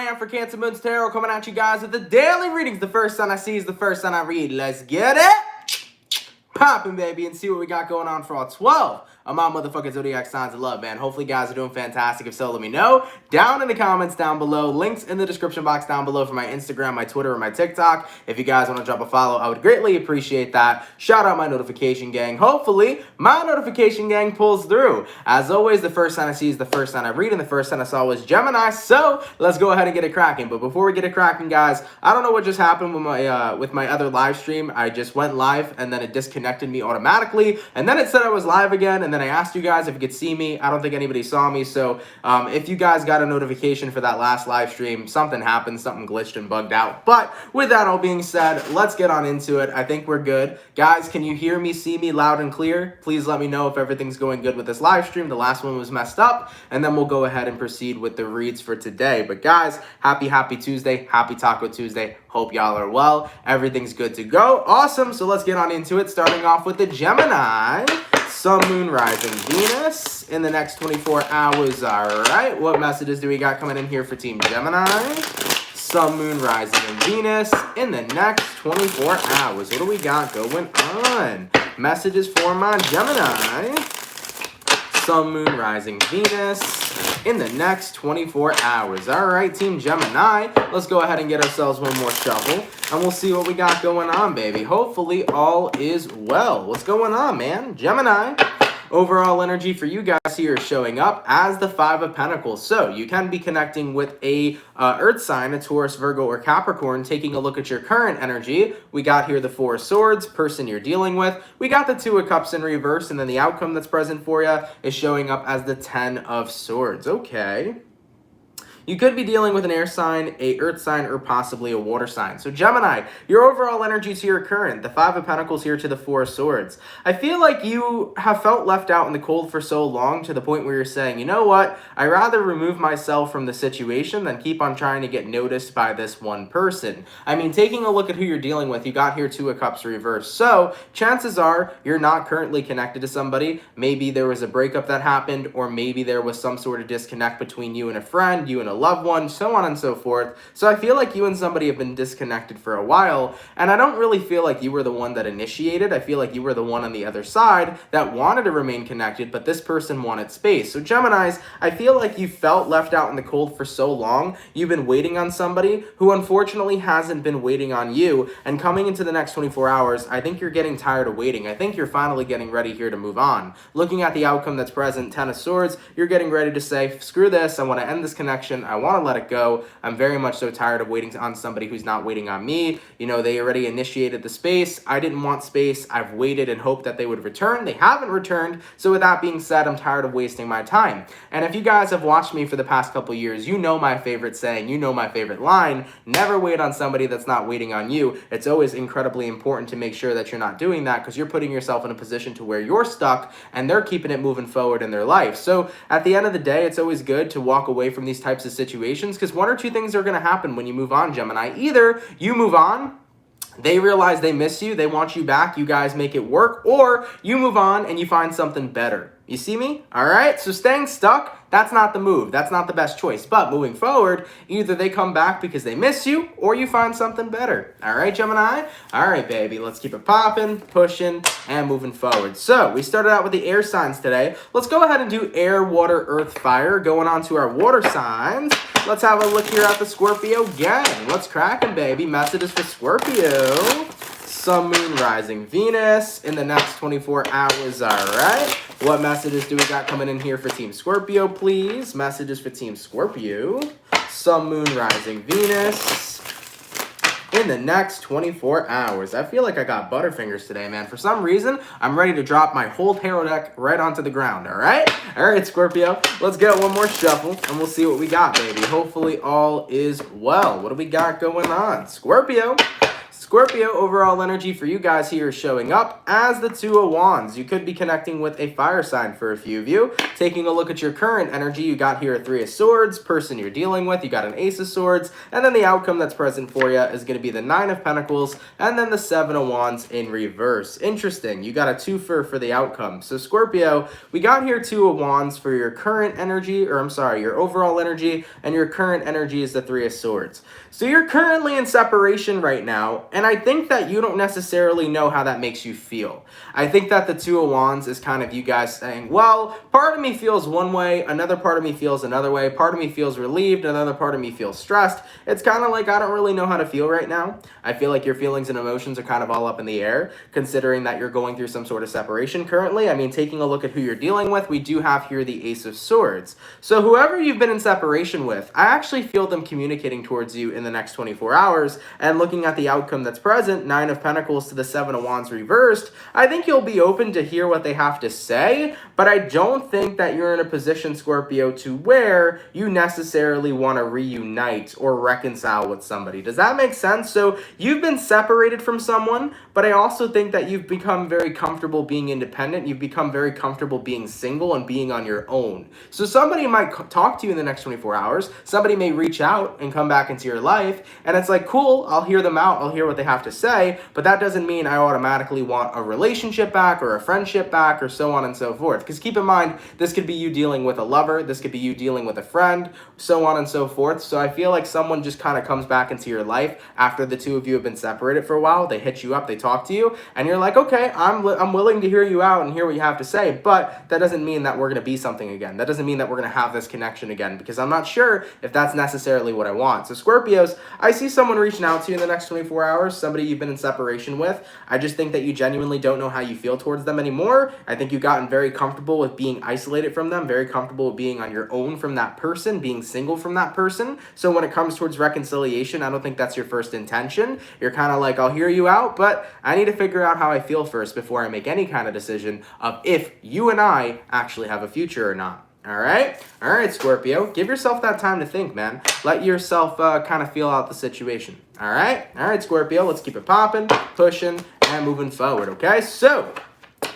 am for CancerMoonsTarot, coming at you guys with the daily readings. The first sign I see is the first sign I read. Let's get it poppin', baby, and see what we got going on for all 12 of my motherfucking zodiac signs of love, man. Hopefully, guys are doing fantastic. If so, let me know down in the comments down below. Links in the description box down below for my Instagram, my Twitter, or my TikTok. If you guys want to drop a follow, I would greatly appreciate that. Shout out my notification gang. Hopefully, my notification gang pulls through. As always, the first sign I see is the first sign I read, and the first sign I saw was Gemini. So let's go ahead and get it cracking. But before we get it cracking, guys, I don't know what just happened with my other live stream. I just went live, and then it disconnected me automatically, and then it said I was live again, and then I asked you guys if you could see me. I don't think anybody saw me, so if you guys got a notification for that last live stream, something happened, something glitched and bugged out. But with that all being said, let's get on into it. I think we're good. Guys, can you hear me, see me loud and clear? Please let me know if everything's going good with this live stream. The last one was messed up, and then we'll go ahead and proceed with the reads for today. But guys, happy Tuesday, happy Taco Tuesday. Hope y'all are well. Everything's good to go. Awesome. So let's get on into it, starting off with the Gemini. Sun, Moon, Rising, Venus in the next 24 hours. All right. What messages do we got coming in here for Team Gemini? Sun, Moon, Rising, and Venus in the next 24 hours. What do we got going on? Messages for my Gemini. Sun, Moon, Rising, Venus in the next 24 hours. All right, Team Gemini, let's go ahead and get ourselves one more shuffle, and we'll see what we got going on, baby. Hopefully, all is well. What's going on, man? Gemini. Overall energy for you guys here is showing up as the Five of Pentacles. So you can be connecting with a earth sign, a Taurus, Virgo, or Capricorn, taking a look at your current energy. We got here the Four of Swords, person you're dealing with. We got the Two of Cups in reverse, and then the outcome that's present for you is showing up as the Ten of Swords. Okay. You could be dealing with an air sign, a earth sign, or possibly a water sign. So Gemini, your overall energy to your current, the Five of Pentacles here to the Four of Swords. I feel like you have felt left out in the cold for so long to the point where you're saying, you know what, I'd rather remove myself from the situation than keep on trying to get noticed by this one person. I mean, taking a look at who you're dealing with, you got here Two of Cups reversed. So chances are you're not currently connected to somebody. Maybe there was a breakup that happened, or maybe there was some sort of disconnect between you and a friend, you and a loved one, so on and so forth. So I feel like you and somebody have been disconnected for a while, and I don't really feel like you were the one that initiated. I feel like you were the one on the other side that wanted to remain connected, but this person wanted space. So Geminis, I feel like you felt left out in the cold for so long. You've been waiting on somebody who unfortunately hasn't been waiting on you, and coming into the next 24 hours, I think you're getting tired of waiting. I think you're finally getting ready here to move on. Looking at the outcome that's present, Ten of Swords, you're getting ready to say, screw this, I want to end this connection, I want to let it go. I'm very much so tired of waiting on somebody who's not waiting on me. You know, they already initiated the space. I didn't want space. I've waited and hoped that they would return. They haven't returned. So with that being said, I'm tired of wasting my time. And if you guys have watched me for the past couple years, you know my favorite saying, you know my favorite line, never wait on somebody that's not waiting on you. It's always incredibly important to make sure that you're not doing that, because you're putting yourself in a position to where you're stuck and they're keeping it moving forward in their life. So at the end of the day, it's always good to walk away from these types of situations, because one or two things are going to happen when you move on, Gemini. Either you move on, they realize they miss you, they want you back, you guys make it work, or you move on and you find something better. You see me? All right? So staying stuck, that's not the move. That's not the best choice. But moving forward, either they come back because they miss you, or you find something better. All right, Gemini? All right, baby. Let's keep it popping, pushing, and moving forward. So we started out with the air signs today. Let's go ahead and do air, water, earth, fire. Going on to our water signs. Let's have a look here at the Scorpio gang. What's cracking, baby? Messages for Scorpio. Sun, Moon, Rising, Venus in the next 24 hours. All right. What messages do we got coming in here for Team Scorpio, please? Messages for Team Scorpio. Sun, Moon, Rising, Venus in the next 24 hours. I feel like I got butterfingers today, man. For some reason, I'm ready to drop my whole tarot deck right onto the ground, all right? All right, Scorpio, let's get one more shuffle, and we'll see what we got, baby. Hopefully, all is well. What do we got going on? Scorpio. Scorpio, overall energy for you guys here is showing up as the Two of Wands. You could be connecting with a fire sign for a few of you. Taking a look at your current energy, you got here a Three of Swords, person you're dealing with, you got an Ace of Swords, and then the outcome that's present for you is going to be the Nine of Pentacles, and then the Seven of Wands in reverse. Interesting. You got a twofer for the outcome. So Scorpio, we got here Two of Wands for your current energy, or I'm sorry, your overall energy, and your current energy is the Three of Swords. So you're currently in separation right now, and I think that you don't necessarily know how that makes you feel. I think that the Two of Wands is kind of you guys saying, well, part of me feels one way, another part of me feels another way, part of me feels relieved, another part of me feels stressed. It's kind of like I don't really know how to feel right now. I feel like your feelings and emotions are kind of all up in the air, considering that you're going through some sort of separation currently. I mean, taking a look at who you're dealing with, we do have here the Ace of Swords. So whoever you've been in separation with, I actually feel them communicating towards you in the next 24 hours, and looking at the outcome that's present, Nine of Pentacles to the Seven of Wands reversed, I think you'll be open to hear what they have to say, but I don't think that you're in a position, Scorpio, to where you necessarily want to reunite or reconcile with somebody. Does that make sense? So you've been separated from someone, but I also think that you've become very comfortable being independent. You've become very comfortable being single and being on your own. So somebody might talk to you in the next 24 hours. Somebody may reach out and come back into your life, and it's like, cool, I'll hear them out. I'll hear what they have to say, but that doesn't mean I automatically want a relationship back or a friendship back or so on and so forth. Because keep in mind, this could be you dealing with a lover. This could be you dealing with a friend, so on and so forth. So I feel like someone just kind of comes back into your life after the two of you have been separated for a while. They hit you up, they talk to you, and you're like, okay, I'm willing to hear you out and hear what you have to say, but that doesn't mean that we're going to be something again. That doesn't mean that we're going to have this connection again, because I'm not sure if that's necessarily what I want. So Scorpios, I see someone reaching out to you in the next 24 hours, somebody you've been in separation with. I just think that you genuinely don't know how you feel towards them anymore. I think you've gotten very comfortable with being isolated from them, very comfortable with being on your own from that person, being single from that person. So when it comes towards reconciliation, I don't think that's your first intention. You're kind of like, I'll hear you out, but I need to figure out how I feel first before I make any kind of decision of if you and I actually have a future or not. All right, Scorpio, give yourself that time to think, man. Let yourself kind of feel out the situation. All right, Scorpio, let's keep it popping, pushing, and moving forward, okay? So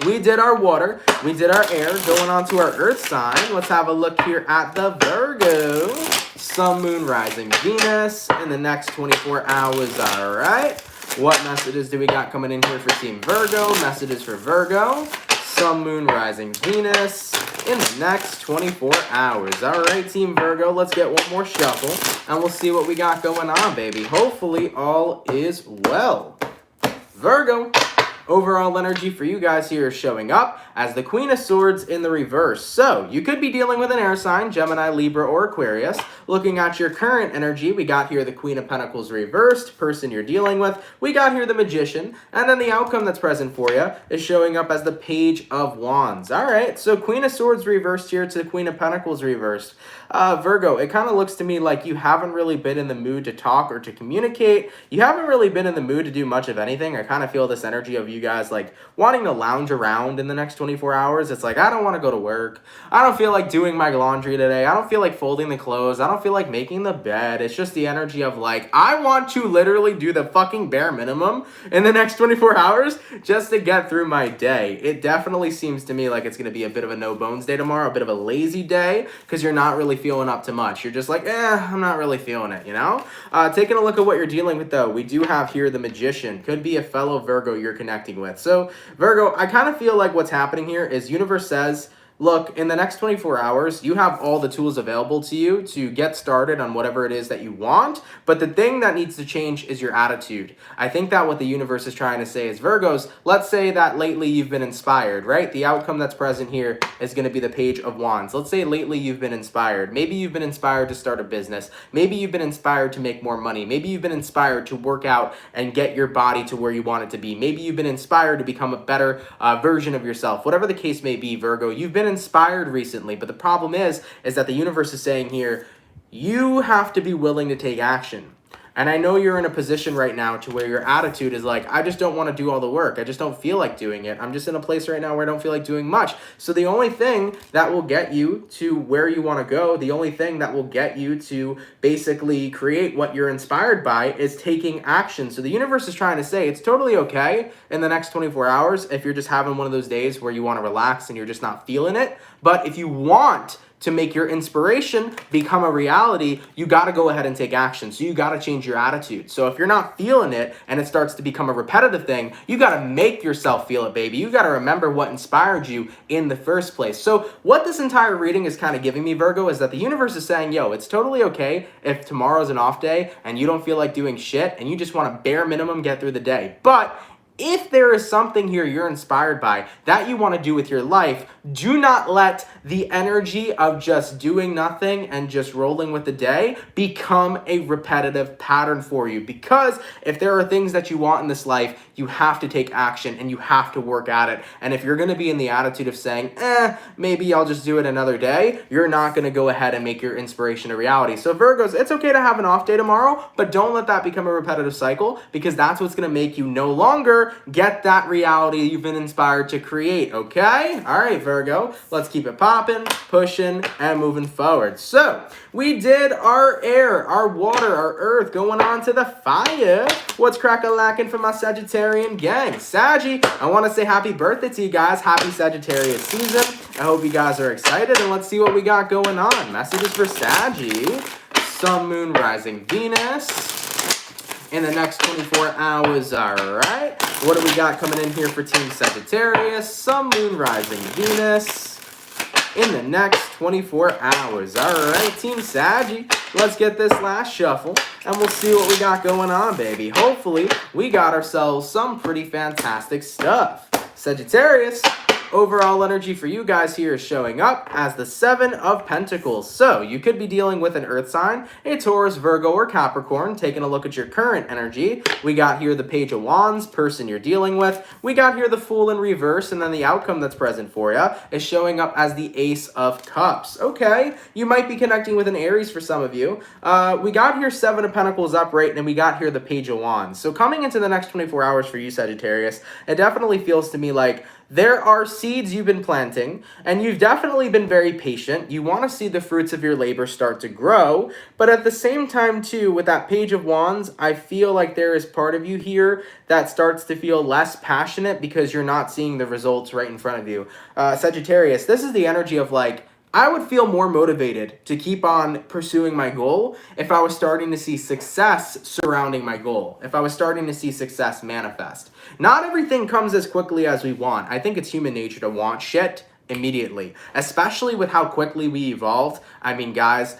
we did our water, we did our air, going on to our earth sign. Let's have a look here at the Virgo. Sun, Moon, Rising, Venus in the next 24 hours, all right? What messages do we got coming in here for Team Virgo? Messages for Virgo. Sun, Moon, Rising, Venus in the next 24 hours. All right, Team Virgo, let's get one more shuffle, and we'll see what we got going on, baby. Hopefully, all is well. Virgo, overall energy for you guys here is showing up as the Queen of Swords in the reverse. So you could be dealing with an air sign, Gemini, Libra, or Aquarius. Looking at your current energy, we got here the Queen of Pentacles reversed, person you're dealing with. We got here the Magician, and then the outcome that's present for you is showing up as the Page of Wands. All right, so Queen of Swords reversed here to Queen of Pentacles reversed. Virgo, it kind of looks to me like you haven't really been in the mood to talk or to communicate. You haven't really been in the mood to do much of anything. I kind of feel this energy of you guys like wanting to lounge around in the next 24 hours. It's like, I don't want to go to work. I don't feel like doing my laundry today. I don't feel like folding the clothes. I don't feel like making the bed. It's just the energy of like, I want to literally do the fucking bare minimum in the next 24 hours just to get through my day. It definitely seems to me like it's going to be a bit of a no bones day tomorrow, a bit of a lazy day, because you're not really feeling up to much. You're just like, I'm not really feeling it, you know? Taking a look at what you're dealing with, though, we do have here the Magician. Could be a fellow Virgo you're connecting with. So, Virgo, I kind of feel like what's happening here is universe says, look, in the next 24 hours, you have all the tools available to you to get started on whatever it is that you want, but the thing that needs to change is your attitude. I think that what the universe is trying to say is, Virgos, let's say that lately you've been inspired, right? The outcome that's present here is going to be the Page of Wands. Let's say lately you've been inspired. Maybe you've been inspired to start a business. Maybe you've been inspired to make more money. Maybe you've been inspired to work out and get your body to where you want it to be. Maybe you've been inspired to become a better version of yourself. Whatever the case may be, Virgo, you've been inspired recently, but the problem is that the universe is saying here, you have to be willing to take action. And I know you're in a position right now to where your attitude is like, I just don't want to do all the work. I just don't feel like doing it. I'm just in a place right now where I don't feel like doing much. So the only thing that will get you to where you want to go, the only thing that will get you to basically create what you're inspired by is taking action. So the universe is trying to say it's totally okay in the next 24 hours if you're just having one of those days where you want to relax and you're just not feeling it. But if you want to make your inspiration become a reality, you got to go ahead and take action. So you got to change your attitude. So if you're not feeling it and it starts to become a repetitive thing, you got to make yourself feel it, baby. You got to remember what inspired you in the first place. So what this entire reading is kind of giving me, Virgo, is that the universe is saying, yo, it's totally okay if tomorrow's an off day and you don't feel like doing shit and you just want to bare minimum get through the day. But if there is something here you're inspired by that you want to do with your life, do not let the energy of just doing nothing and just rolling with the day become a repetitive pattern for you. Because if there are things that you want in this life, you have to take action and you have to work at it. And if you're going to be in the attitude of saying, maybe I'll just do it another day, you're not going to go ahead and make your inspiration a reality. So Virgos, it's okay to have an off day tomorrow, but don't let that become a repetitive cycle, because that's what's going to make you no longer get that reality you've been inspired to create, okay? All right, Virgo, let's keep it popping, pushing, and moving forward. So we did our air, our water, our earth, going on to the fire. What's crack-a-lacking for my Sagittarian gang? Saggy, I want to say happy birthday to you guys. Happy Sagittarius season. I hope you guys are excited, and let's see what we got going on. Messages for Saggy. Sun, Moon, Rising, Venus in the next 24 hours. All right, what do we got coming in here for Team Sagittarius? Sun, Moon, Rising, Venus in the next 24 hours. All right, Team Saggy, let's get this last shuffle and we'll see what we got going on, baby. Hopefully we got ourselves some pretty fantastic stuff. Sagittarius, overall energy for you guys here is showing up as the Seven of Pentacles. So you could be dealing with an earth sign, a Taurus, Virgo, or Capricorn. Taking a look at your current energy, we got here the Page of Wands, person you're dealing with. We got here the Fool in reverse, and then the outcome that's present for you is showing up as the Ace of Cups. Okay, you might be connecting with an Aries for some of you. We got here Seven of Pentacles upright, and we got here the Page of Wands. So coming into the next 24 hours for you, Sagittarius, it definitely feels to me like there are seeds you've been planting, and you've definitely been very patient. You want to see the fruits of your labor start to grow, but at the same time, too, with that Page of Wands, I feel like there is part of you here that starts to feel less passionate because you're not seeing the results right in front of you. Sagittarius, this is the energy of like, I would feel more motivated to keep on pursuing my goal if I was starting to see success surrounding my goal, if I was starting to see success manifest. Not everything comes as quickly as we want. I think it's human nature to want shit immediately, especially with how quickly we evolved. I mean, guys,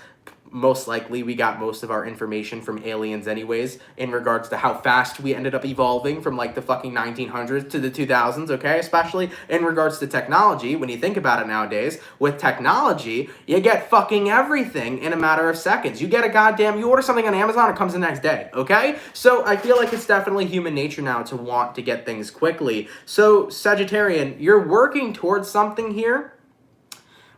most likely we got most of our information from aliens anyways, in regards to how fast we ended up evolving from like the fucking 1900s to the 2000s, okay? Especially in regards to technology. When you think about it nowadays, with technology, you get fucking everything in a matter of seconds. You get a goddamn, you order something on Amazon, it comes the next day, okay? So I feel like it's definitely human nature now to want to get things quickly. So Sagittarian, you're working towards something here,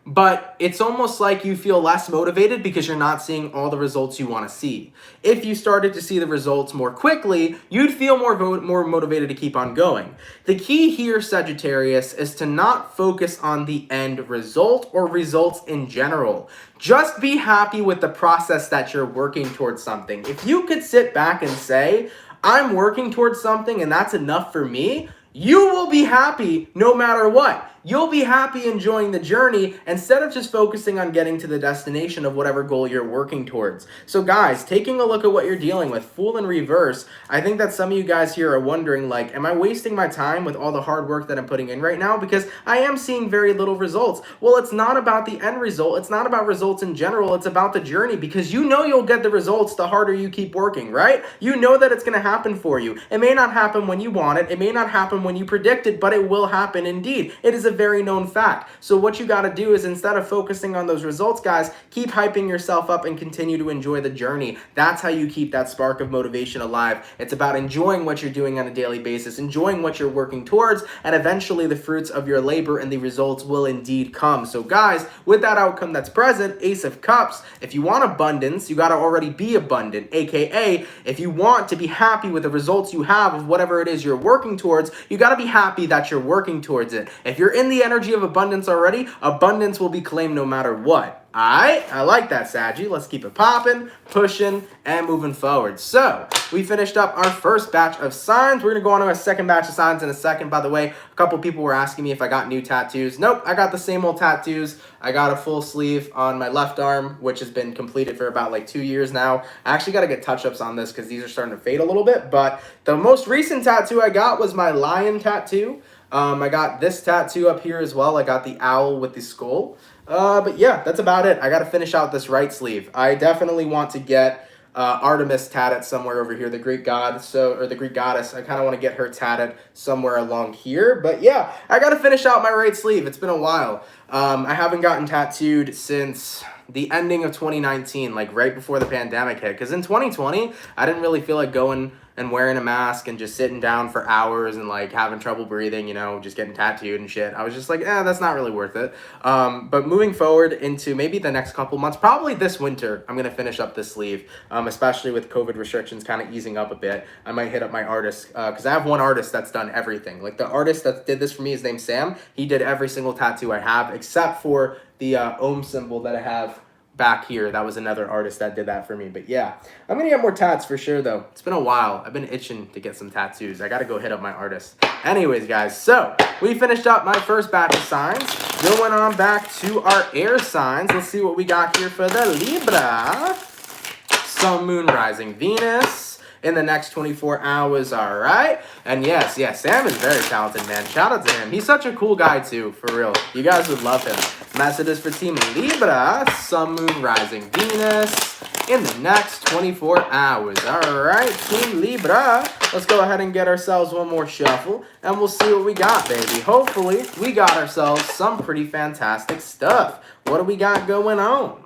but it's almost like you feel less motivated because you're not seeing all the results you want to see. If you started to see the results more quickly, you'd feel more motivated to keep on going. The key here, Sagittarius, is to not focus on the end result or results in general. Just be happy with the process that you're working towards something. If you could sit back and say, I'm working towards something and that's enough for me, you will be happy no matter what. You'll be happy enjoying the journey instead of just focusing on getting to the destination of whatever goal you're working towards. So guys, taking a look at what you're dealing with, Fool in reverse, I think that some of you guys here are wondering like, am I wasting my time with all the hard work that I'm putting in right now? Because I am seeing very little results. Well, it's not about the end result. It's not about results in general. It's about the journey, because you know you'll get the results the harder you keep working, right? You know that it's going to happen for you. It may not happen when you want it. It may not happen when you predict it, but it will happen indeed. It is a very known fact. So what you got to do is, instead of focusing on those results, guys, keep hyping yourself up and continue to enjoy the journey. That's how you keep that spark of motivation alive. It's about enjoying what you're doing on a daily basis, enjoying what you're working towards, and eventually the fruits of your labor and the results will indeed come. So guys, with that outcome that's present, Ace of Cups, if you want abundance, you got to already be abundant, aka if you want to be happy with the results you have of whatever it is you're working towards, you got to be happy that you're working towards it. If you're in the energy of abundance already, abundance will be claimed no matter what. Alright, I like that, Saggy. Let's keep it popping, pushing, and moving forward. So, we finished up our first batch of signs. We're going to go on to our second batch of signs in a second. By the way, a couple people were asking me if I got new tattoos. Nope, I got the same old tattoos. I got a full sleeve on my left arm, which has been completed for about like 2 years now. I actually got to get touch-ups on this because these are starting to fade a little bit. But the most recent tattoo I got was my lion tattoo. I got this tattoo up here as well. I got the owl with the skull. But yeah, that's about it. I got to finish out this right sleeve. I definitely want to get Artemis tatted somewhere over here, the Greek god, or the Greek goddess. I kind of want to get her tatted somewhere along here. But yeah, I got to finish out my right sleeve. It's been a while. I haven't gotten tattooed since the ending of 2019, like right before the pandemic hit. Because in 2020, I didn't really feel like going and wearing a mask and just sitting down for hours and like having trouble breathing, you know, just getting tattooed and shit. I was just like, that's not really worth it. But moving forward into maybe the next couple months, probably this winter, I'm going to finish up this sleeve, especially with COVID restrictions kind of easing up a bit. I might hit up my artist because I have one artist that's done everything. Like the artist that did this for me, his name's Sam. He did every single tattoo I have except for the Om symbol that I have back here. That was another artist that did that for me. But yeah, I'm gonna get more tats for sure though. It's been a while. I've been itching to get some tattoos. I gotta go hit up my artist. Anyways, guys, so we finished up my first batch of signs. Going on back to our air signs. Let's see what we got here for the Libra. Sun, Moon, Rising, Venus in the next 24 hours, all right? And yes, Sam is very talented, man. Shout out to him. He's such a cool guy, too, for real. You guys would love him. Messages for Team Libra, Sun, Moon, Rising, Venus in the next 24 hours. All right, Team Libra, let's go ahead and get ourselves one more shuffle, and we'll see what we got, baby. Hopefully, we got ourselves some pretty fantastic stuff. What do we got going on?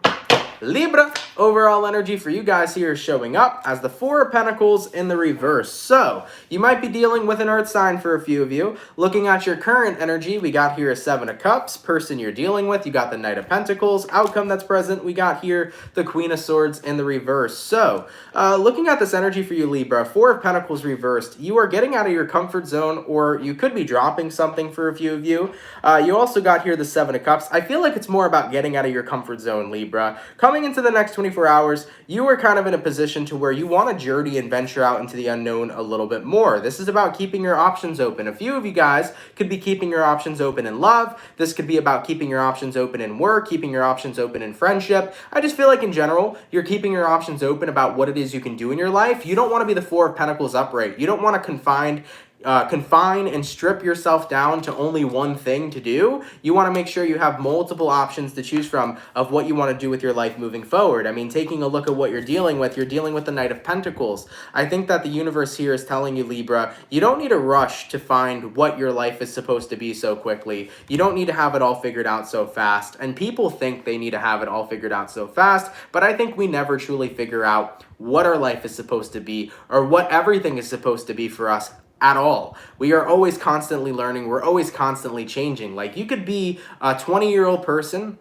Libra, overall energy for you guys here is showing up as the Four of Pentacles in the reverse. So, you might be dealing with an earth sign for a few of you. Looking at your current energy, we got here a Seven of Cups. Person you're dealing with, you got the Knight of Pentacles. Outcome that's present, we got here the Queen of Swords in the reverse. So, looking at this energy for you, Libra, Four of Pentacles reversed, you are getting out of your comfort zone, or you could be dropping something for a few of you. You also got here the Seven of Cups. I feel like it's more about getting out of your comfort zone, Libra. Coming into the next 24 hours, you are kind of in a position to where you want to journey and venture out into the unknown a little bit more. This is about keeping your options open. A few of you guys could be keeping your options open in love. This could be about keeping your options open in work, keeping your options open in friendship. I just feel like in general, you're keeping your options open about what it is you can do in your life. You don't want to be the Four of Pentacles upright. You don't want to confine and strip yourself down to only one thing to do. You want to make sure you have multiple options to choose from of what you want to do with your life moving forward. I mean, taking a look at what you're dealing with the Knight of Pentacles. I think that the universe here is telling you, Libra, you don't need to rush to find what your life is supposed to be so quickly. You don't need to have it all figured out so fast. And people think they need to have it all figured out so fast, but I think we never truly figure out what our life is supposed to be or what everything is supposed to be for us at all. We are always constantly learning. We're always constantly changing. Like, you could be a 20-year-old person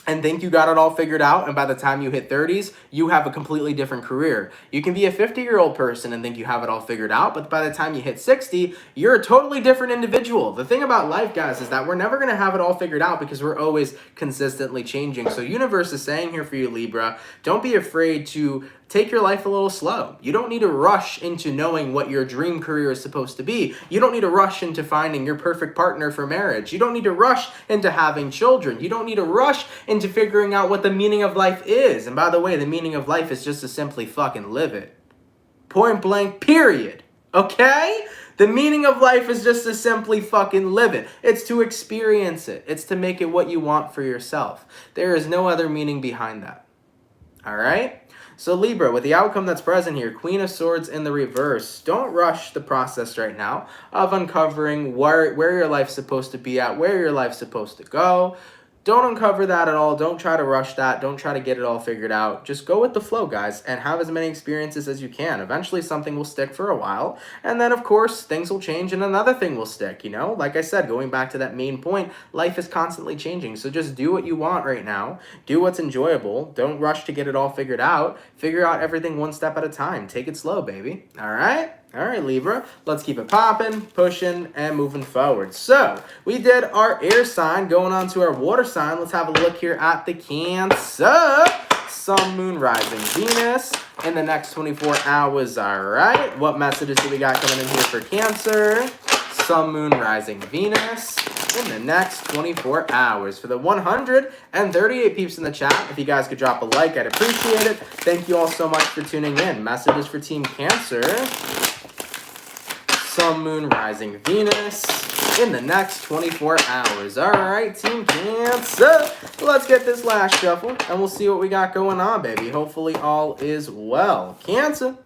and think you got it all figured out, and by the time you hit 30s, you have a completely different career. You can be a 50-year-old person and think you have it all figured out, but by the time you hit 60, you're a totally different individual. The thing about life, guys, is that we're never going to have it all figured out because we're always consistently changing. So universe is saying here for you, Libra, don't be afraid to take your life a little slow. You don't need to rush into knowing what your dream career is supposed to be. You don't need to rush into finding your perfect partner for marriage. You don't need to rush into having children. You don't need to rush into figuring out what the meaning of life is. And by the way, the meaning of life is just to simply fucking live it. Point blank, period. Okay? The meaning of life is just to simply fucking live it. It's to experience it. It's to make it what you want for yourself. There is no other meaning behind that. All right? So Libra, with the outcome that's present here, Queen of Swords in the reverse, don't rush the process right now of uncovering where your life's supposed to be at, where your life's supposed to go. Don't uncover that at all. Don't try to rush that. Don't try to get it all figured out. Just go with the flow, guys, and have as many experiences as you can. Eventually, something will stick for a while, and then, of course, things will change and another thing will stick, you know? Like I said, going back to that main point, life is constantly changing, so just do what you want right now. Do what's enjoyable. Don't rush to get it all figured out. Figure out everything one step at a time. Take it slow, baby. All right? All right, Libra, let's keep it popping, pushing, and moving forward. So, we did our air sign, going on to our water sign. Let's have a look here at the Cancer. Sun, Moon, Rising, Venus in the next 24 hours, all right? What messages do we got coming in here for Cancer? Sun, Moon, Rising, Venus in the next 24 hours. For the 138 peeps in the chat, if you guys could drop a like, I'd appreciate it. Thank you all so much for tuning in. Messages for Team Cancer. Sun, Moon, Rising, Venus in the next 24 hours. All right, Team Cancer. Let's get this last shuffle, and we'll see what we got going on, baby. Hopefully all is well. Cancer.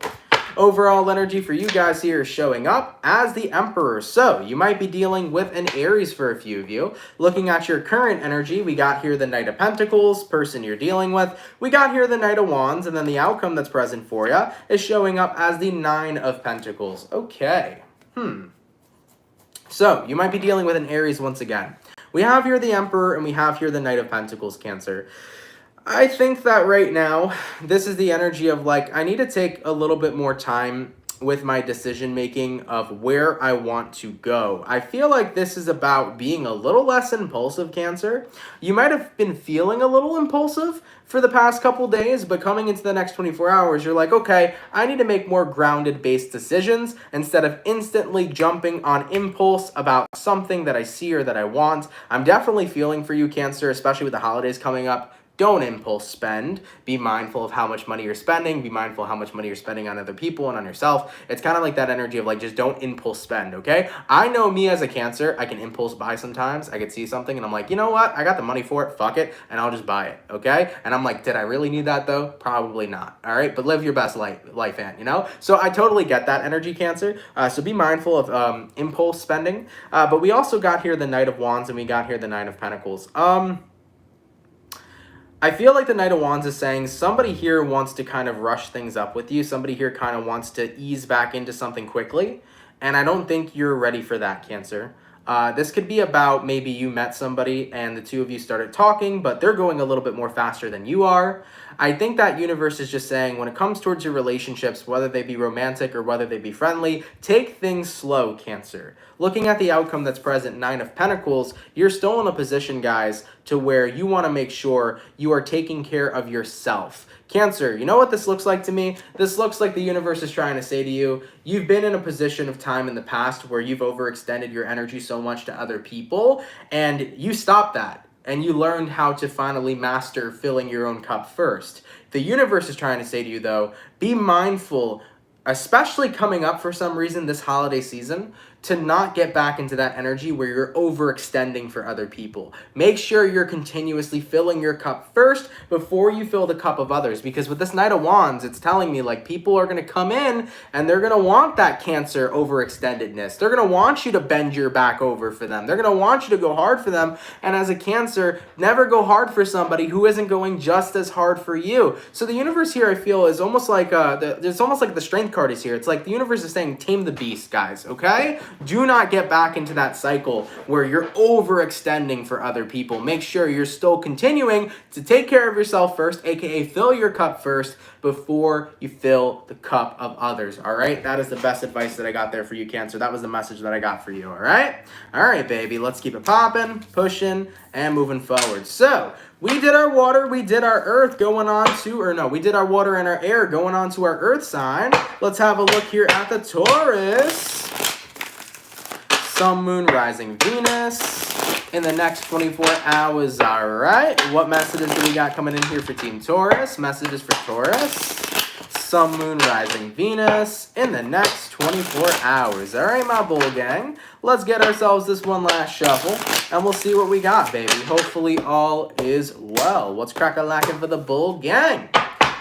Overall energy for you guys here is showing up as the Emperor. So you might be dealing with an Aries for a few of you. Looking at your current energy, we got here the Knight of Pentacles, person you're dealing with. We got here the Knight of Wands, and then the outcome that's present for you is showing up as the Nine of Pentacles. Okay. So, you might be dealing with an Aries once again. We have here the Emperor, and we have here the Knight of Pentacles, Cancer. I think that right now, this is the energy of, like, I need to take a little bit more time with my decision making of where I want to go. I feel like this is about being a little less impulsive, Cancer. You might have been feeling a little impulsive for the past couple days, but coming into the next 24 hours, you're like, okay, I need to make more grounded-based decisions instead of instantly jumping on impulse about something that I see or that I want. I'm definitely feeling for you, Cancer, especially with the holidays coming up. Don't impulse spend. Be mindful of how much money you're spending. Be mindful of how much money you're spending on other people and on yourself. It's kind of like that energy of, like, just don't impulse spend, okay? I know me as a Cancer, I can impulse buy sometimes. I could see something and I'm like, you know what? I got the money for it. Fuck it. And I'll just buy it, okay? And I'm like, did I really need that though? Probably not, all right? But live your best life, Aunt, you know? So I totally get that energy, Cancer. So be mindful of impulse spending. But we also got here the Knight of Wands and we got here the Nine of Pentacles. I feel like the Knight of Wands is saying somebody here wants to kind of rush things up with you. Somebody here kind of wants to ease back into something quickly. And I don't think you're ready for that, Cancer. This could be about maybe you met somebody and the two of you started talking, but they're going a little bit more faster than you are. I think that universe is just saying when it comes towards your relationships, whether they be romantic or whether they be friendly, take things slow, Cancer. Looking at the outcome that's present, Nine of Pentacles, you're still in a position, guys, to where you want to make sure you are taking care of yourself. Cancer, you know what this looks like to me? This looks like the universe is trying to say to you, you've been in a position of time in the past where you've overextended your energy so much to other people, and you stopped that. And you learned how to finally master filling your own cup first. The universe is trying to say to you, though, be mindful, especially coming up for some reason this holiday season, to not get back into that energy where you're overextending for other people. Make sure you're continuously filling your cup first before you fill the cup of others. Because with this Knight of Wands, it's telling me, like, people are going to come in and they're going to want that Cancer overextendedness. They're going to want you to bend your back over for them. They're going to want you to go hard for them. And as a Cancer, never go hard for somebody who isn't going just as hard for you. So the universe here, I feel, is almost like it's almost like the strength card is here. It's like the universe is saying, tame the beast, guys, okay? Do not get back into that cycle where you're overextending for other people. Make sure you're still continuing to take care of yourself first, aka fill your cup first before you fill the cup of others, all right? That is the best advice that I got there for you, Cancer. That was the message that I got for you, all right? All right, baby, let's keep it popping, pushing, and moving forward. So, we did our water, we did our earth going on to, or no, we did our water and our air going on to our earth sign. Let's have a look here at the Taurus. Sun, Moon, Rising, Venus in the next 24 hours, all right? What messages do we got coming in here for Team Taurus? Messages for Taurus. Sun, Moon, Rising, Venus in the next 24 hours. All right, my bull gang. Let's get ourselves this one last shuffle, and we'll see what we got, baby. Hopefully all is well. What's crack-a-lackin' for the bull gang?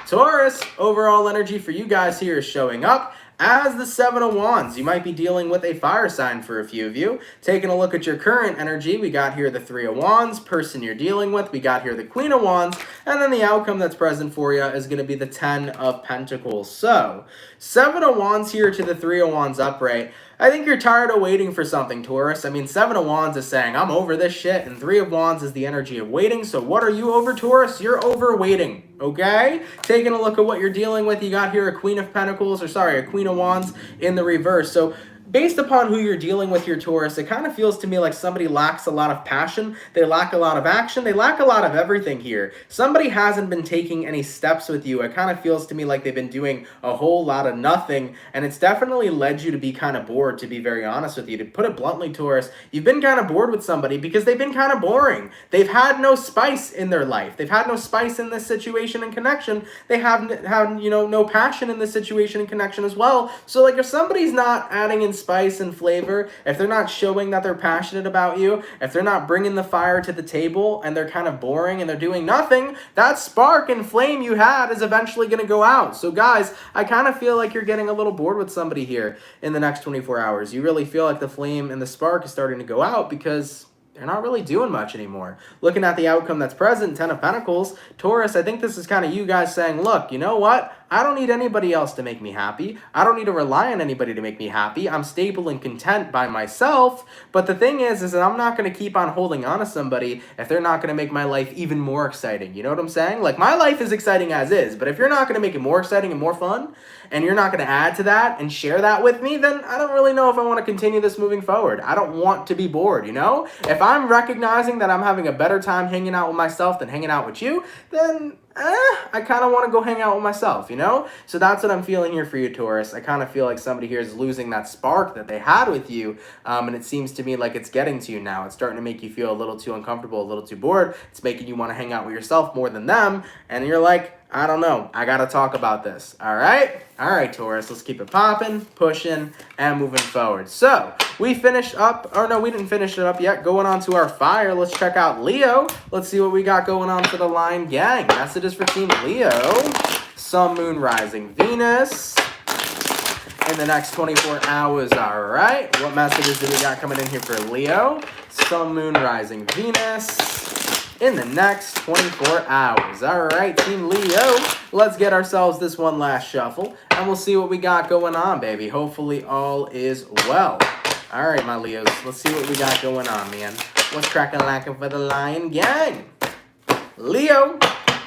Taurus, overall energy for you guys here is showing up as the Seven of Wands. You might be dealing with a fire sign for a few of you. Taking a look at your current energy, we got here the Three of Wands, person you're dealing with, we got here the Queen of Wands, and then the outcome that's present for you is going to be the Ten of Pentacles. So, Seven of Wands here to the Three of Wands upright. I think you're tired of waiting for something, Taurus. I mean, Seven of Wands is saying, I'm over this shit, and Three of Wands is the energy of waiting. So what are you over, Taurus? You're over waiting, okay? Taking a look at what you're dealing with, you got here a Queen of Pentacles, or sorry, a Queen of Wands in the reverse. So based upon who you're dealing with here, Taurus, it kind of feels to me like somebody lacks a lot of passion, they lack a lot of action, they lack a lot of everything here. Somebody hasn't been taking any steps with you. It kind of feels to me like they've been doing a whole lot of nothing, and it's definitely led you to be kind of bored, to be very honest with you. To put it bluntly, Taurus, you've been kind of bored with somebody because they've been kind of boring. They've had no spice in their life. They've had no spice in this situation and connection. They haven't had, no passion in this situation and connection as well. So, like, if somebody's not adding in spice and flavor, if they're not showing that they're passionate about you, if they're not bringing the fire to the table and they're kind of boring and they're doing nothing, that spark and flame you had is eventually going to go out. So guys, I kind of feel like you're getting a little bored with somebody here in the next 24 hours. You really feel like the flame and the spark is starting to go out because they're not really doing much anymore. Looking at the outcome that's present, Ten of Pentacles, Taurus, I think this is kind of you guys saying, look, you know what? I don't need anybody else to make me happy. I don't need to rely on anybody to make me happy. I'm stable and content by myself. But the thing is that I'm not going to keep on holding on to somebody if they're not going to make my life even more exciting. You know what I'm saying? Like, my life is exciting as is, but if you're not going to make it more exciting and more fun, and you're not going to add to that and share that with me, then I don't really know if I want to continue this moving forward. I don't want to be bored, If I'm recognizing that I'm having a better time hanging out with myself than hanging out with you, then I kind of want to go hang out with myself, So that's what I'm feeling here for you, Taurus. I kind of feel like somebody here is losing that spark that they had with you, and it seems to me like it's getting to you now. It's starting to make you feel a little too uncomfortable, a little too bored. It's making you want to hang out with yourself more than them, and you're like, I don't know. I got to talk about this, all right? All right, Taurus, let's keep it popping, pushing, and moving forward. So, we finished up, or no, we didn't finish it up yet. Going on to our fire, let's check out Leo. Let's see what we got going on for the Lion Gang. Messages for Team Leo. Sun, Moon, Rising, Venus in the next 24 hours, all right? What messages do we got coming in here for Leo? Sun, Moon, Rising, Venus in the next 24 hours. All right, Team Leo, let's get ourselves this one last shuffle, and we'll see what we got going on, baby. Hopefully all is well. All right, my Leos, let's see what we got going on, man. What's cracking lacking for the Lion Gang? Leo,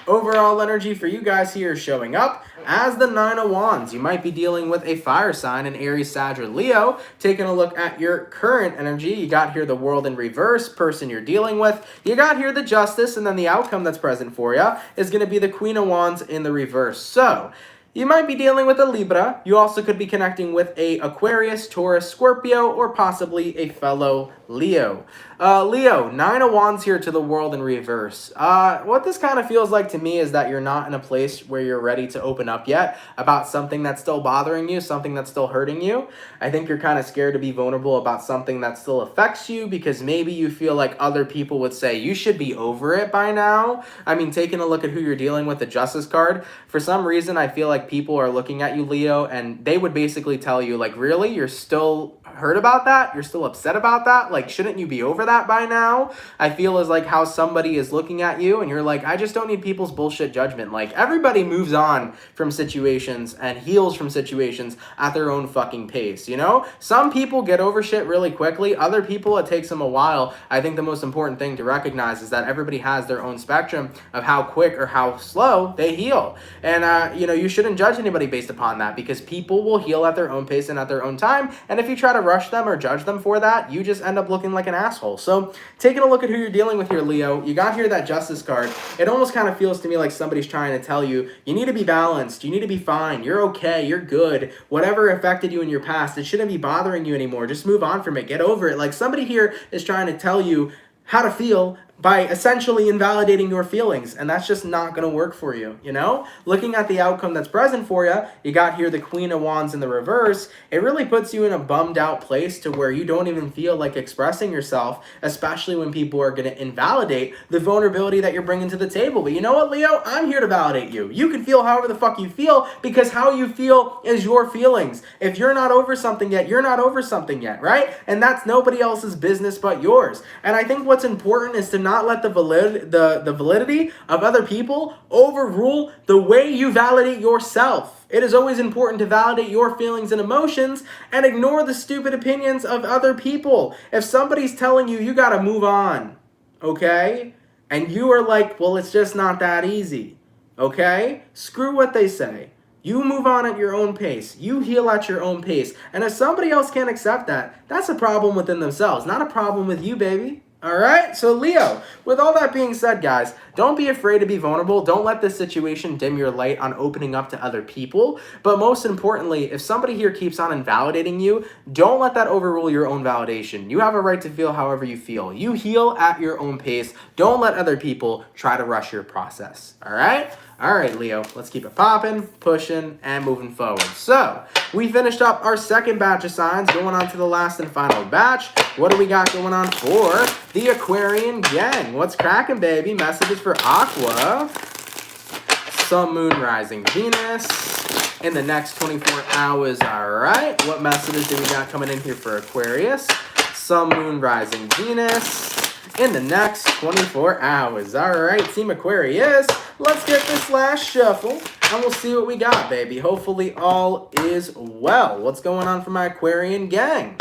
overall energy for you guys here is showing up as the Nine of Wands. You might be dealing with a fire sign, an Aries, Sag, or Leo. Taking a look at your current energy, you got here the World in reverse, person you're dealing with. You got here the Justice, and then the outcome that's present for you is going to be the Queen of Wands in the reverse. So, you might be dealing with a Libra. You also could be connecting with a Aquarius, Taurus, Scorpio, or possibly a fellow Leo. Leo, Nine of Wands here to the World in reverse. What this kind of feels like to me is that you're not in a place where you're ready to open up yet about something that's still bothering you, something that's still hurting you. I think you're kind of scared to be vulnerable about something that still affects you because maybe you feel like other people would say you should be over it by now. I mean, taking a look at who you're dealing with, the Justice card, for some reason I feel like people are looking at you, Leo, and they would basically tell you, like, really? You're still hurt about that? You're still upset about that? Like, shouldn't you be over that by now? I feel as like how somebody is looking at you and you're like, I just don't need people's bullshit judgment. Like, everybody moves on from situations and heals from situations at their own fucking pace, Some people get over shit really quickly. Other people, it takes them a while. I think the most important thing to recognize is that everybody has their own spectrum of how quick or how slow they heal. And, you shouldn't judge anybody based upon that because people will heal at their own pace and at their own time. And if you try to rush them or judge them for that, you just end up looking like an asshole. So taking a look at who you're dealing with here, Leo, you got here that Justice card. It almost kind of feels to me like somebody's trying to tell you, you need to be balanced, you need to be fine, you're okay, you're good. Whatever affected you in your past, it shouldn't be bothering you anymore. Just move on from it, get over it. Like, somebody here is trying to tell you how to feel, by essentially invalidating your feelings, and that's just not going to work for you, you know? Looking at the outcome that's present for you, you got here the Queen of Wands in the reverse. It really puts you in a bummed out place to where you don't even feel like expressing yourself, especially when people are going to invalidate the vulnerability that you're bringing to the table. But you know what, Leo? I'm here to validate you. You can feel however the fuck you feel, because how you feel is your feelings. If you're not over something yet, you're not over something yet, right? And that's nobody else's business but yours. And I think what's important is to not let the validity of other people overrule the way you validate yourself. It is always important to validate your feelings and emotions and ignore the stupid opinions of other people. If somebody's telling you you gotta move on, okay? And you are like, well, it's just not that easy, okay? Screw what they say. You move on at your own pace. You heal at your own pace. And if somebody else can't accept that, that's a problem within themselves, not a problem with you, baby. All right, so Leo, with all that being said, guys, don't be afraid to be vulnerable. Don't let this situation dim your light on opening up to other people. But most importantly, if somebody here keeps on invalidating you, don't let that overrule your own validation. You have a right to feel however you feel. You heal at your own pace. Don't let other people try to rush your process. All right? All right, Leo, let's keep it popping, pushing, and moving forward. So, we finished up our second batch of signs, going on to the last and final batch. What do we got going on for the Aquarian gang? What's cracking, baby? Messages for Aqua. Sun, Moon, Rising, Venus in the next 24 hours. All right, what messages do we got coming in here for Aquarius? Sun, Moon, Rising, Venus in the next 24 hours. All right, Team Aquarius, let's get this last shuffle, and we'll see what we got, baby. Hopefully all is well. What's going on for my Aquarian gang?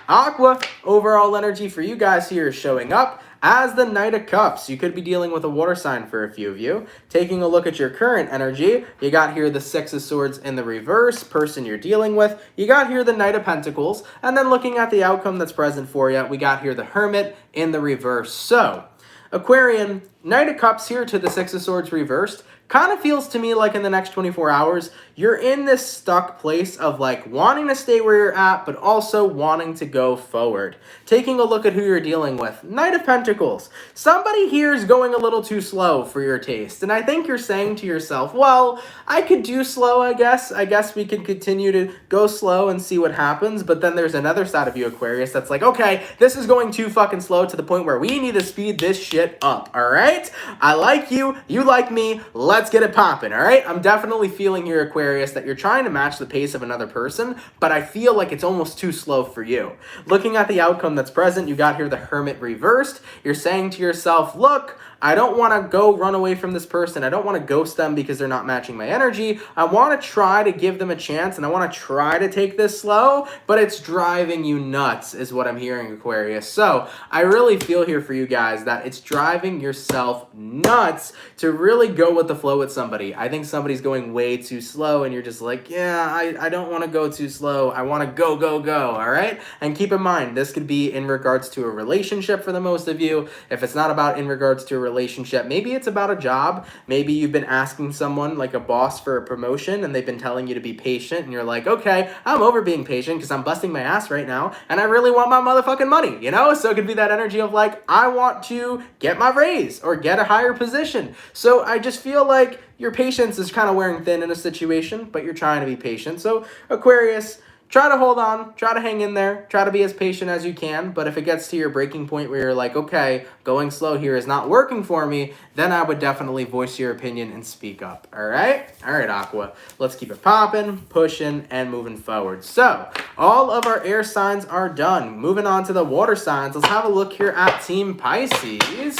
Aqua, overall energy for you guys here is showing up as the Knight of Cups. You could be dealing with a water sign for a few of you. Taking a look at your current energy, you got here the Six of Swords in the reverse, person you're dealing with. You got here the Knight of Pentacles. And then looking at the outcome that's present for you, we got here the Hermit in the reverse. So, Aquarian, Knight of Cups here to the Six of Swords reversed. Kind of feels to me like in the next 24 hours, you're in this stuck place of like wanting to stay where you're at, but also wanting to go forward. Taking a look at who you're dealing with. Knight of Pentacles. Somebody here is going a little too slow for your taste. And I think you're saying to yourself, well, I could do slow, I guess. I guess we could continue to go slow and see what happens. But then there's another side of you, Aquarius, that's like, okay, this is going too fucking slow to the point where we need to speed this shit up, all right? I like you. You like me. Let's get it popping, all right? I'm definitely feeling here, Aquarius, that you're trying to match the pace of another person, but I feel like it's almost too slow for you. Looking at the outcome that's present, you got here the Hermit reversed. You're saying to yourself, look, I don't want to go run away from this person. I don't want to ghost them because they're not matching my energy. I want to try to give them a chance, and I want to try to take this slow, but it's driving you nuts is what I'm hearing, Aquarius. So I really feel here for you guys that it's driving yourself nuts to really go with the flow with somebody. I think somebody's going way too slow, and you're just like, yeah, I don't want to go too slow. I want to go, go, go, all right? And keep in mind, this could be in regards to a relationship for the most of you. If it's not about in regards to a relationship, maybe it's about a job. Maybe you've been asking someone like a boss for a promotion and they've been telling you to be patient, and you're like, okay, I'm over being patient because I'm busting my ass right now and I really want my motherfucking money, you know? So it could be that energy of like, I want to get my raise or get a higher position. So I just feel like your patience is kind of wearing thin in a situation, but you're trying to be patient. So Aquarius, try to hold on, try to hang in there, try to be as patient as you can, but if it gets to your breaking point where you're like, okay, going slow here is not working for me, then I would definitely voice your opinion and speak up, all right? All right, Aqua, let's keep it popping, pushing, and moving forward. So, all of our air signs are done. Moving on to the water signs, let's have a look here at Team Pisces.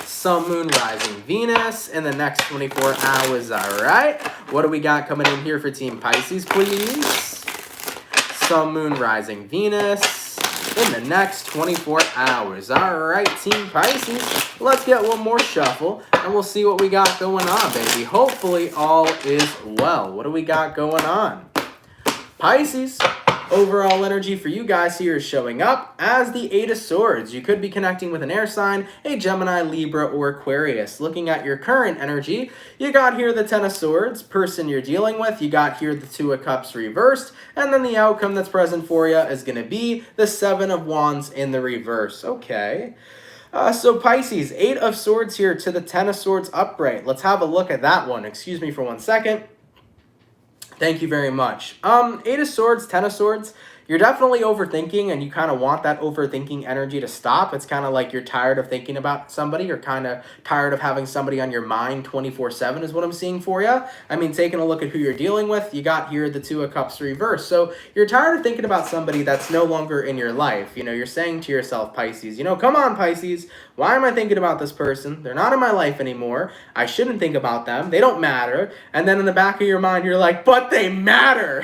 Sun, Moon, Rising, Venus in the next 24 hours, all right? What do we got coming in here for Team Pisces, please? Sun, Moon, Rising, Venus in the next 24 hours. All right, Team Pisces, let's get one more shuffle, and we'll see what we got going on, baby. Hopefully all is well. What do we got going on? Pisces, overall energy for you guys here is showing up as the Eight of Swords. You could be connecting with an air sign, a Gemini, Libra, or Aquarius. Looking at your current energy, you got here the Ten of Swords, person you're dealing with. You got here the Two of Cups reversed, and then the outcome that's present for you is going to be the Seven of Wands in the reverse. Okay. So Pisces, 8 of Swords here to the 10 of Swords upright. Let's have a look at that one. Excuse me for 1 second. Thank you very much. 8 of Swords, 10 of Swords. You're definitely overthinking, and you kind of want that overthinking energy to stop. It's kind of like you're tired of thinking about somebody. You're kind of tired of having somebody on your mind 24/7 is what I'm seeing for you. I mean, taking a look at who you're dealing with, you got here the 2 of Cups reversed. So you're tired of thinking about somebody that's no longer in your life. You know, you're saying to yourself, Pisces, you know, come on, Pisces. Why am I thinking about this person? They're not in my life anymore. I shouldn't think about them. They don't matter. And then in the back of your mind, you're like, but they matter.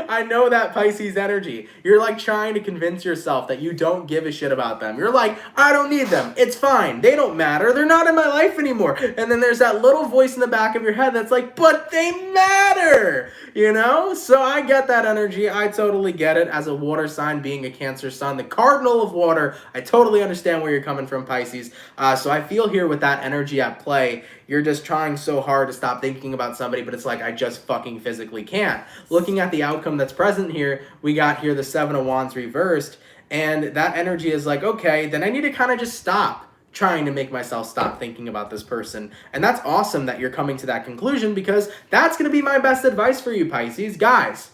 I know that Pisces energy. You're like trying to convince yourself that you don't give a shit about them. You're like, I don't need them. It's fine. They don't matter. They're not in my life anymore. And then there's that little voice in the back of your head that's like, but they matter. You know? So I get that energy. I totally get it. As a water sign, being a Cancer sun, the cardinal of water, I totally understand where you're coming from, Pisces. So I feel here with that energy at play, you're just trying so hard to stop thinking about somebody, but it's like, I just fucking physically can't. Looking at the outcome that's present here, we got here the 7 of Wands reversed, and that energy is like, okay, then I need to kind of just stop trying to make myself stop thinking about this person. And that's awesome that you're coming to that conclusion, because that's going to be my best advice for you, Pisces. Guys,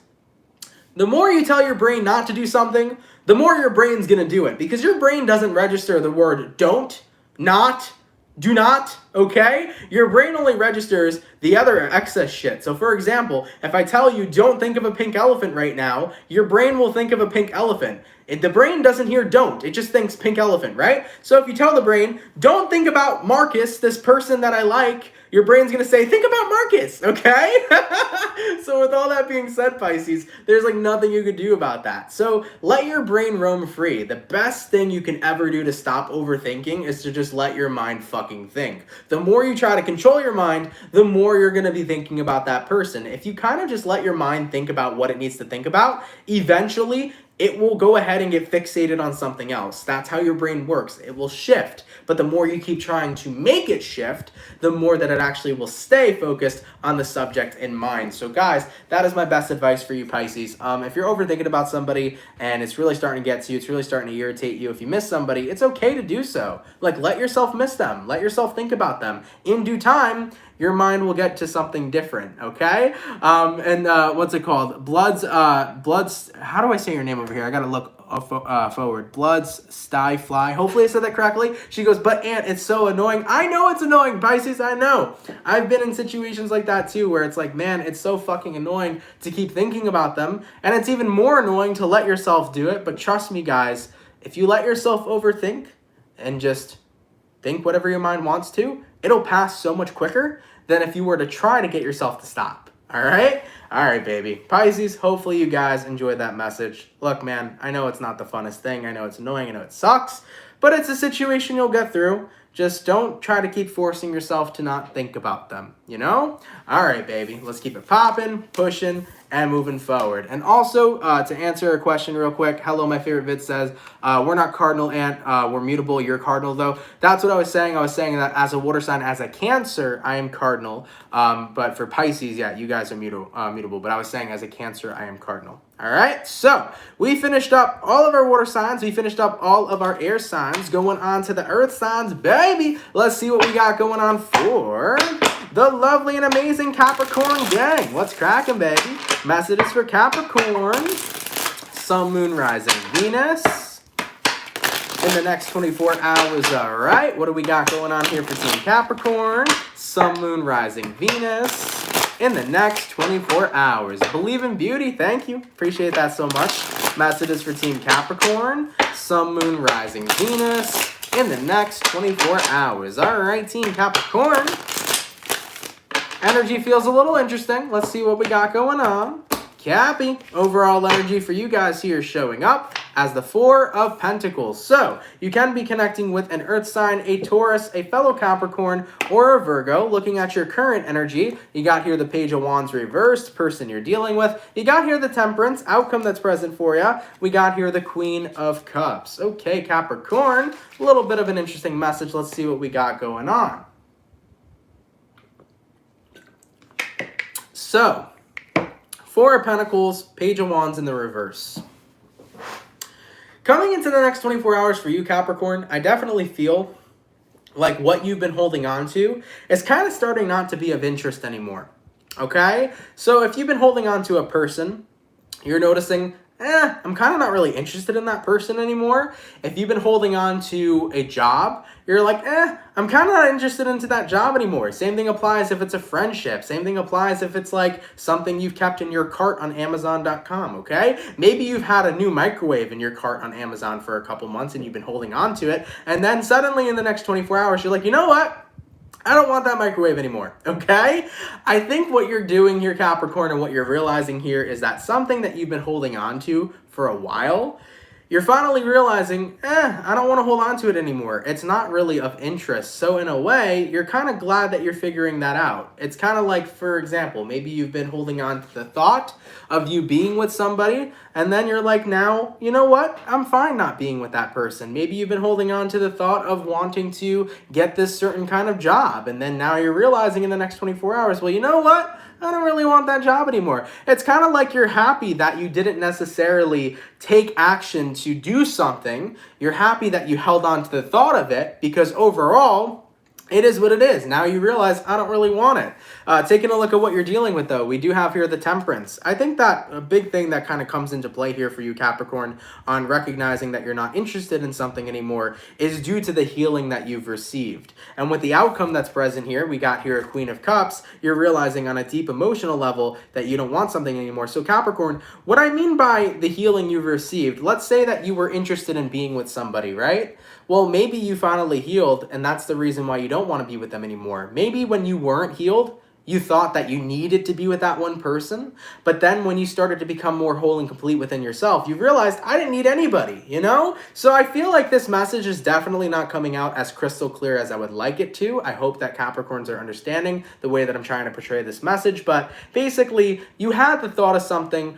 the more you tell your brain not to do something, the more your brain's going to do it, because your brain doesn't register the word don't, not, do not, okay? Your brain only registers the other excess shit. So for example, if I tell you don't think of a pink elephant right now, your brain will think of a pink elephant. The brain doesn't hear don't, it just thinks pink elephant, right? So if you tell the brain, don't think about Marcus, this person that I like, your brain's gonna say, think about Marcus, okay? So with all that being said, Pisces, there's like nothing you could do about that. So let your brain roam free. The best thing you can ever do to stop overthinking is to just let your mind fucking think. The more you try to control your mind, the more you're gonna be thinking about that person. If you kind of just let your mind think about what it needs to think about, eventually it will go ahead and get fixated on something else. That's how your brain works. It will shift. But the more you keep trying to make it shift, the more that it actually will stay focused on the subject in mind. So guys, that is my best advice for you, Pisces. If you're overthinking about somebody and it's really starting to get to you, it's really starting to irritate you, if you miss somebody, it's okay to do so. Like, let yourself miss them. Let yourself think about them. In due time, your mind will get to something different, okay? What's it called? Bloods, how do I say your name over here? I gotta look forward. Bloods, Sty, Fly. Hopefully I said that correctly. She goes, but Aunt, it's so annoying. I know it's annoying, Pisces, I know. I've been in situations like that too, where it's like, man, it's so fucking annoying to keep thinking about them. And it's even more annoying to let yourself do it. But trust me, guys, if you let yourself overthink and just think whatever your mind wants to, it'll pass so much quicker than if you were to try to get yourself to stop. All right? All right, baby. Pisces, hopefully you guys enjoyed that message. Look, man, I know it's not the funnest thing. I know it's annoying. I know it sucks. But it's a situation you'll get through. Just don't try to keep forcing yourself to not think about them, you know? All right, baby. Let's keep it popping, pushing, and moving forward. And also, to answer a question real quick, hello, my favorite vid says, we're not cardinal, Aunt. We're mutable. You're cardinal, though. That's what I was saying. I was saying that as a water sign, as a Cancer, I am cardinal. But for Pisces, yeah, you guys are mutable. But I was saying as a Cancer, I am cardinal. All right, so we finished up all of our water signs. We finished up all of our air signs. Going on to the earth signs, baby. Let's see what we got going on for the lovely and amazing Capricorn gang. What's cracking, baby? Messages for Capricorn. Sun, Moon, Rising, Venus. In the next 24 hours, all right. What do we got going on here for Team Capricorn? Sun, Moon, Rising, Venus. In the next 24 hours. Believe in beauty. Thank you. Appreciate that so much. Messages for Team Capricorn. Sun, Moon, Rising, Venus. In the next 24 hours. All right, Team Capricorn. Energy feels a little interesting. Let's see what we got going on. Cappy. Overall energy for you guys here showing up as the 4 of Pentacles. So, you can be connecting with an earth sign, a Taurus, a fellow Capricorn, or a Virgo. Looking at your current energy, you got here the Page of Wands reversed, person you're dealing with. You got here the Temperance, outcome that's present for you. We got here the Queen of Cups. Okay, Capricorn, a little bit of an interesting message. Let's see what we got going on. So, 4 of Pentacles, Page of Wands in the reverse. Coming into the next 24 hours for you, Capricorn, I definitely feel like what you've been holding on to is kind of starting not to be of interest anymore. Okay? So if you've been holding on to a person, you're noticing, I'm kind of not really interested in that person anymore. If you've been holding on to a job, you're like, I'm kind of not interested into that job anymore. Same thing applies if it's a friendship. Same thing applies if it's like something you've kept in your cart on Amazon.com, okay? Maybe you've had a new microwave in your cart on Amazon for a couple months and you've been holding on to it. And then suddenly in the next 24 hours, you're like, you know what? I don't want that microwave anymore, okay? I think what you're doing here, Capricorn, and what you're realizing here is that something that you've been holding on to for a while, you're finally realizing, I don't want to hold on to it anymore. It's not really of interest. So in a way, you're kind of glad that you're figuring that out. It's kind of like, for example, maybe you've been holding on to the thought of you being with somebody, and then you're like, now, you know what? I'm fine not being with that person. Maybe you've been holding on to the thought of wanting to get this certain kind of job, and then now you're realizing in the next 24 hours, well, you know what? I don't really want that job anymore. It's kind of like you're happy that you didn't necessarily take action to do something. You're happy that you held on to the thought of it because overall, it is what it is. Now you realize I don't really want it. Taking a look at what you're dealing with, though, we do have here the Temperance. I think that a big thing that kind of comes into play here for you, Capricorn, on recognizing that you're not interested in something anymore is due to the healing that you've received. And with the outcome that's present here, we got here a Queen of Cups. You're realizing on a deep emotional level that you don't want something anymore. So Capricorn, what I mean by the healing you've received, let's say that you were interested in being with somebody, right? Well, maybe you finally healed, and that's the reason why you don't want to be with them anymore. Maybe when you weren't healed, you thought that you needed to be with that one person, but then when you started to become more whole and complete within yourself, you realized, I didn't need anybody, you know? So I feel like this message is definitely not coming out as crystal clear as I would like it to. I hope that Capricorns are understanding the way that I'm trying to portray this message, but basically, you had the thought of something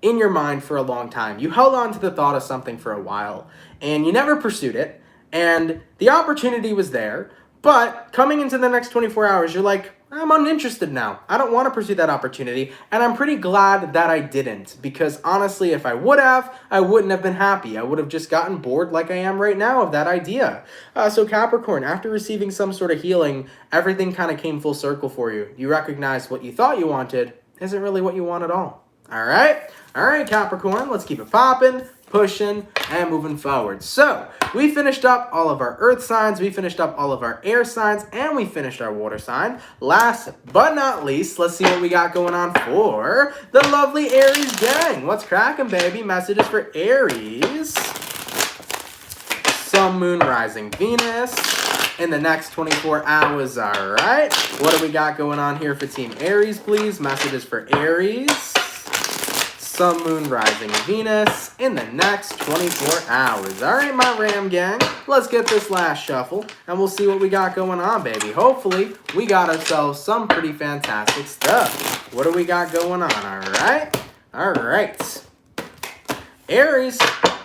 in your mind for a long time. You held on to the thought of something for a while, and you never pursued it. And the opportunity was there, but coming into the next 24 hours, you're like, I'm uninterested now. I don't want to pursue that opportunity, and I'm pretty glad that I didn't, because honestly, if I would have, I wouldn't have been happy. I would have just gotten bored like I am right now of that idea. So Capricorn, after receiving some sort of healing, everything kind of came full circle for you. You recognized what you thought you wanted isn't really what you want at all. All right, Capricorn, let's keep it popping, pushing, and moving forward. So we finished up all of our earth signs, we finished up all of our air signs, and we finished our water sign. Last but not least, let's see what we got going on for the lovely Aries gang. What's cracking, baby? Messages for Aries. Sun, Moon, Rising, Venus in the next 24 hours, all right? What do we got going on here for Team Aries, please? Messages for Aries. Sun, Moon, Rising, Venus in the next 24 hours. All right, my Ram gang, let's get this last shuffle, and we'll see what we got going on, baby. Hopefully, we got ourselves some pretty fantastic stuff. What do we got going on, all right? All right. Aries,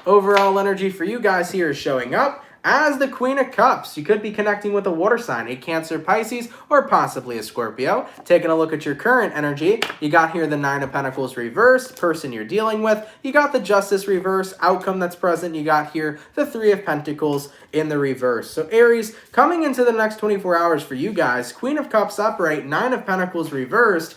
overall energy for you guys here is showing up as the Queen of Cups. You could be connecting with a water sign, a Cancer, Pisces, or possibly a Scorpio. Taking a look at your current energy, you got here the Nine of Pentacles reversed, person you're dealing with. You got the Justice reverse, outcome that's present. You got here the Three of Pentacles in the reverse. So Aries, coming into the next 24 hours for you guys, Queen of Cups upright, Nine of Pentacles reversed.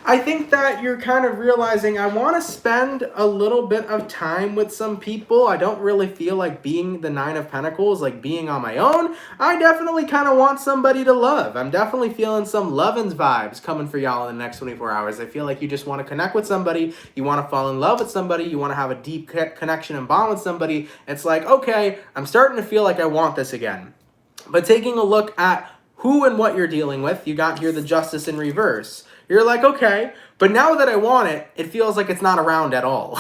I think that you're kind of realizing I want to spend a little bit of time with some people. I don't really feel like being the Nine of Pentacles, like being on my own. I definitely kind of want somebody to love. I'm definitely feeling some lovin's vibes coming for y'all in the next 24 hours. I feel like you just want to connect with somebody. You want to fall in love with somebody. You want to have a deep connection and bond with somebody. It's like, okay, I'm starting to feel like I want this again. But taking a look at who and what you're dealing with, you got here the Justice in reverse. You're like, okay, but now that I want it, it feels like it's not around at all.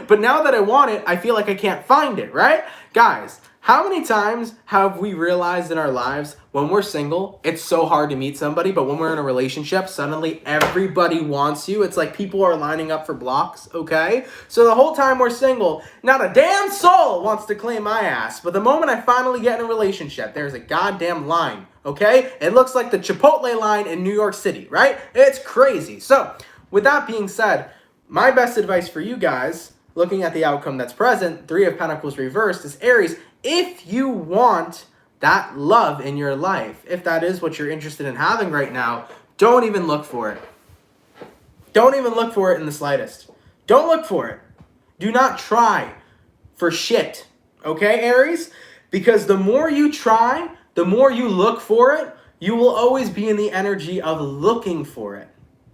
But now that I want it, I feel like I can't find it, right? Guys, how many times have we realized in our lives when we're single, it's so hard to meet somebody, but when we're in a relationship, suddenly everybody wants you. It's like people are lining up for blocks, okay? So the whole time we're single, not a damn soul wants to claim my ass. But the moment I finally get in a relationship, there's a goddamn line, okay? It looks like the Chipotle line in New York City, right? It's crazy. So with that being said, my best advice for you guys, looking at the outcome that's present, Three of Pentacles reversed is Aries. If you want that love in your life, if that is what you're interested in having right now, don't even look for it. Don't even look for it in the slightest. Don't look for it. Do not try for shit. Okay, Aries? Because the more you try, the more you look for it, you will always be in the energy of looking for it.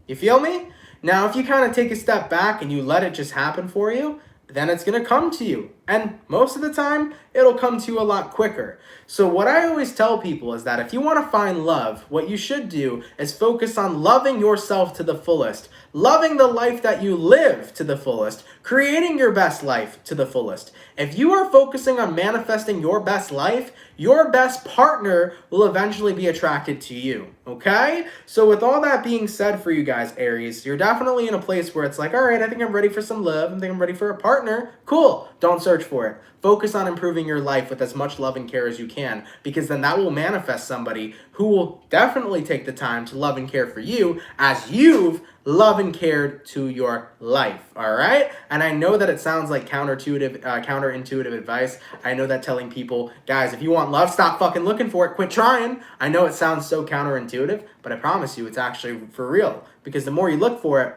You feel me? Now, if you kind of take a step back and you let it just happen for you, then it's going to come to you. And most of the time, it'll come to you a lot quicker. So what I always tell people is that if you want to find love, what you should do is focus on loving yourself to the fullest, loving the life that you live to the fullest, creating your best life to the fullest. If you are focusing on manifesting your best life, your best partner will eventually be attracted to you, okay? So with all that being said for you guys, Aries, you're definitely in a place where it's like, all right, I think I'm ready for some love. I think I'm ready for a partner. Cool. Don't search for it. Focus on improving your life with as much love and care as you can, because then that will manifest somebody who will definitely take the time to love and care for you as you've loved and cared to your life, all right? And I know that it sounds like counterintuitive advice. I know that telling people, guys, if you want love, stop fucking looking for it, quit trying. I know it sounds so counterintuitive, but I promise you it's actually for real, because the more you look for it,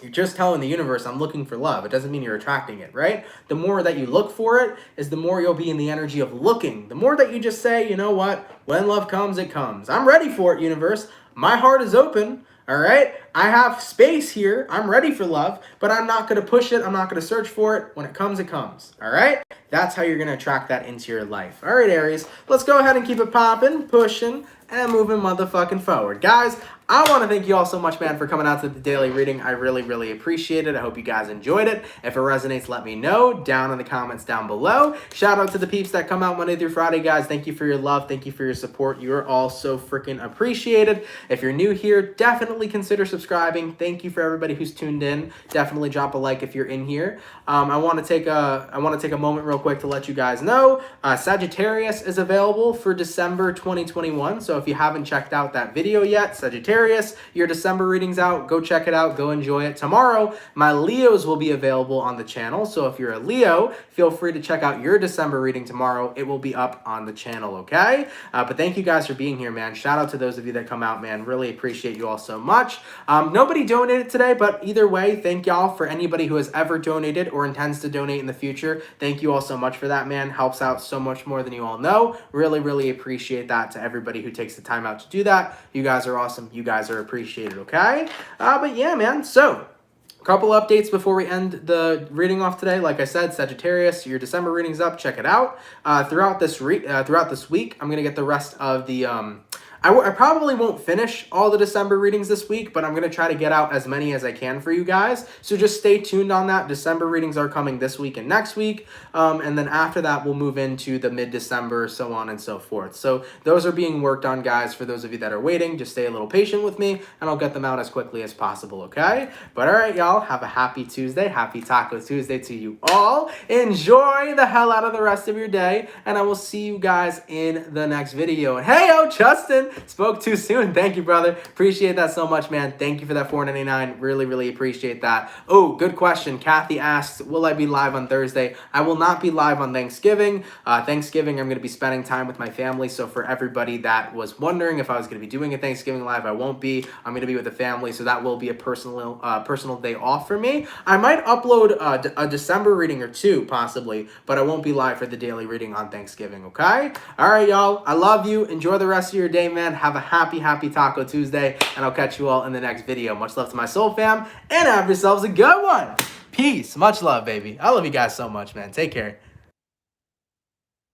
you're just telling the universe, I'm looking for love. It doesn't mean you're attracting it, right? The more that you look for it is the more you'll be in the energy of looking. The more that you just say, you know what? When love comes, it comes. I'm ready for it, universe. My heart is open, all right? I have space here. I'm ready for love, but I'm not going to push it. I'm not going to search for it. When it comes, all right? That's how you're going to attract that into your life. All right, Aries, let's go ahead and keep it popping, pushing, and moving motherfucking forward. Guys, I want to thank you all so much, man, for coming out to the daily reading. I really, really appreciate it. I hope you guys enjoyed it. If it resonates, let me know down in the comments down below. Shout out to the peeps that come out Monday through Friday, guys. Thank you for your love. Thank you for your support. You're all so freaking appreciated. If you're new here, definitely consider subscribing. Thank you for everybody who's tuned in. Definitely drop a like if you're in here. I want to take a moment real quick to let you guys know Sagittarius is available for December 2021. So if you haven't checked out that video yet, Sagittarius, your December reading's out. Go check it out. Go enjoy it. Tomorrow, my Leos will be available on the channel. So if you're a Leo, feel free to check out your December reading tomorrow. It will be up on the channel, okay? But thank you guys for being here, man. Shout out to those of you that come out, man. Really appreciate you all so much. Nobody donated today, but either way, thank y'all for anybody who has ever donated or intends to donate in the future. Thank you all so much for that, man. Helps out so much more than you all know. Really, really appreciate that to everybody who takes the time out to do that. You guys are awesome. You guys are appreciated, okay? But yeah, man, so a couple updates before we end the reading off today. Like I said, Sagittarius, your December reading's up. Check it out. Throughout this week, I'm going to get the rest of the I probably won't finish all the December readings this week, but I'm going to try to get out as many as I can for you guys. So just stay tuned on that. December readings are coming this week and next week. And then after that, we'll move into the mid-December, so on and so forth. So those are being worked on, guys. For those of you that are waiting, just stay a little patient with me, and I'll get them out as quickly as possible, okay? But all right, y'all, have a happy Tuesday. Happy Taco Tuesday to you all. Enjoy the hell out of the rest of your day, and I will see you guys in the next video. And hey, yo, Justin! Spoke too soon. Thank you, brother. Appreciate that so much, man. Thank you for that $4.99. Really, really appreciate that. Oh, good question. Kathy asks, will I be live on Thursday? I will not be live on Thanksgiving. Thanksgiving, I'm going to be spending time with my family. So for everybody that was wondering if I was going to be doing a Thanksgiving live, I won't be. I'm going to be with the family. So that will be a personal day off for me. I might upload a December reading or two, possibly, but I won't be live for the daily reading on Thanksgiving, okay? All right, y'all. I love you. Enjoy the rest of your day, man. Have a happy Taco Tuesday, and I'll catch you all in the next video. Much love to my soul fam, and have yourselves a good one. Peace. Much love, baby. I love you guys so much, man. Take care.